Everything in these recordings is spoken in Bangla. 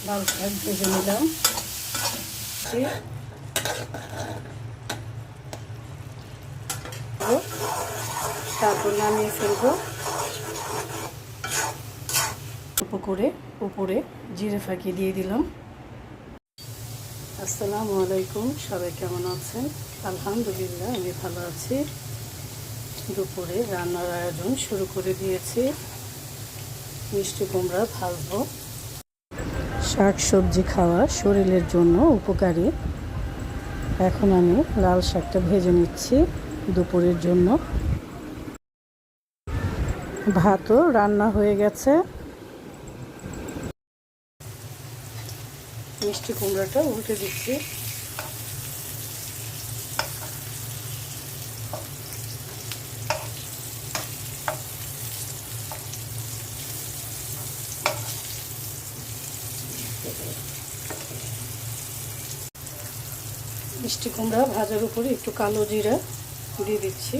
লাল শাক ভেজে নিলাম। তারপর নামিয়ে ফেলবো। অল্প করে উপরে জিরে ফাঁকি দিয়ে দিলাম। আসসালামু আলাইকুম, সবাই কেমন আছেন? আলহামদুলিল্লাহ আমি ভালো আছি। দুপুরে রান্নার আয়োজন শুরু করে দিয়েছি। মিষ্টি কুমড়া ভাজবো। শাক সবজি খাওয়া শরীরের জন্য উপকারী। এখন আমি লাল শাকটা ভেজে নিচ্ছি দুপুরের জন্য। ভাতও রান্না হয়ে গেছে। মিষ্টি কুমড়াটা উল্টে দিচ্ছি। মিষ্টি কুমড়া ভাজার উপরে একটু কালো জিরা দিয়ে দিচ্ছি।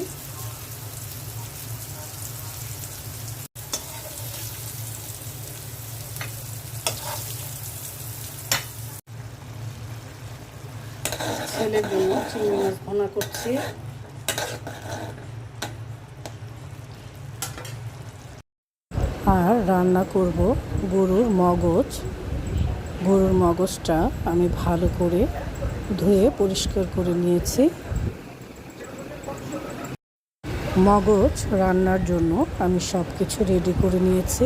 ছেলের জন্য চিংড়ি মাছ ভুনা করছি। আর রান্না করব গরুর মগজ। গরুর মগজটা আমি ভালো করে ধুয়ে পরিষ্কার করে নিয়েছি। মগজ রান্নার জন্য আমি সব কিছু রেডি করে নিয়েছি।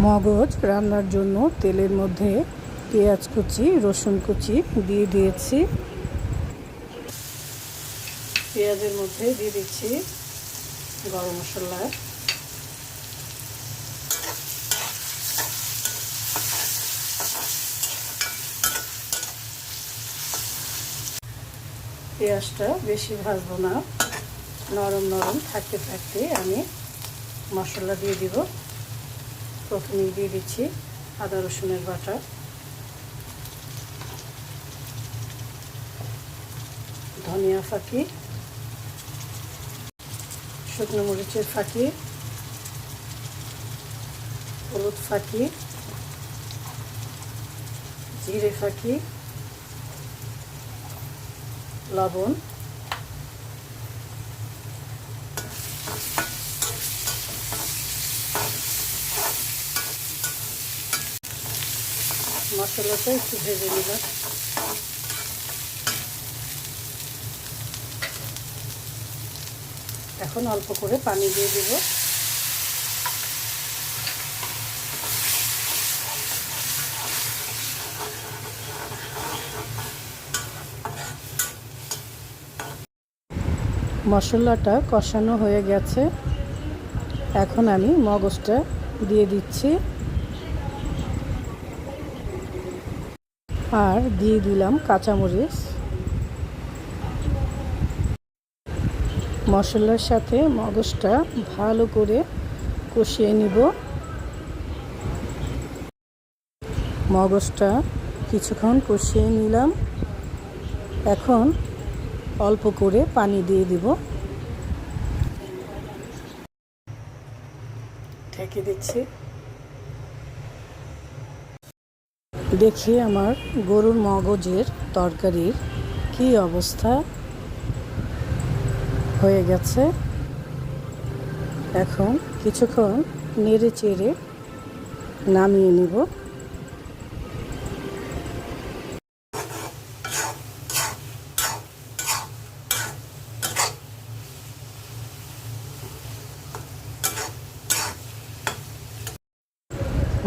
মগজ রান্নার জন্য তেলের মধ্যে পেঁয়াজ কুচি, রসুন কুচি দিয়ে দিয়েছি। পেঁয়াজের মধ্যে দিয়ে দিচ্ছি গরম মশলা, পেঁয়াজটা বেশি ভাজবো না, নরম নরম থাকতে থাকতে আমি মশলা দিয়ে দিব। প্রথমেই দিয়ে দিচ্ছি আদা রসুনের বাটা, ধনিয়া ফাঁকি, শুকনো মরিচের ফাঁকি, হলুদ ফাঁকি, জিরে ফাঁকি, লবণ, মশলাটা একটু ভেজে নিলাম। এখন অল্প করে পানি দিয়ে দিব। মশলাটা কষানো হয়ে গেছে। এখন আমি মগজটা দিয়ে দিচ্ছি আর দিয়ে দিলাম কাঁচামরিচ। মশলার সাথে মগজটা ভালো করে কষিয়ে নিব। মগজটা কিছুক্ষণ কষিয়ে নিলাম। এখন অল্প করে পানি দিয়ে দিব। ঢেকে দিচ্ছি। দেখি আমার গরুর মগজের তরকারির কি অবস্থা হয়ে গেছে। এখন কিছুক্ষণ নেড়ে চেড়ে নামিয়ে নিব।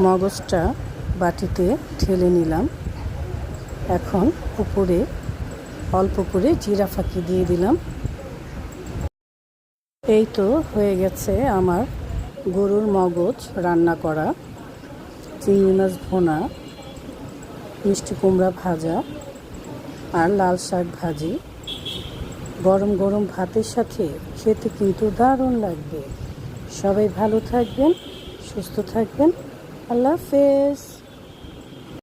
মগজটা বাটিতে ঢেলে নিলাম। এখন উপরে অল্প করে জিরা ফাঁকি দিয়ে দিলাম। এই তো হয়ে গেছে আমার গরুর মগজ রান্না করা। চিংড়ি মাছ ভুনা, মিষ্টি কুমড়া ভাজা আর লাল শাক ভাজি। গরম গরম ভাতের সাথে খেতে কিন্তু দারুণ লাগবে। সবাই ভালো থাকবেন, সুস্থ থাকবেন। আল্লাহ হাফেজ।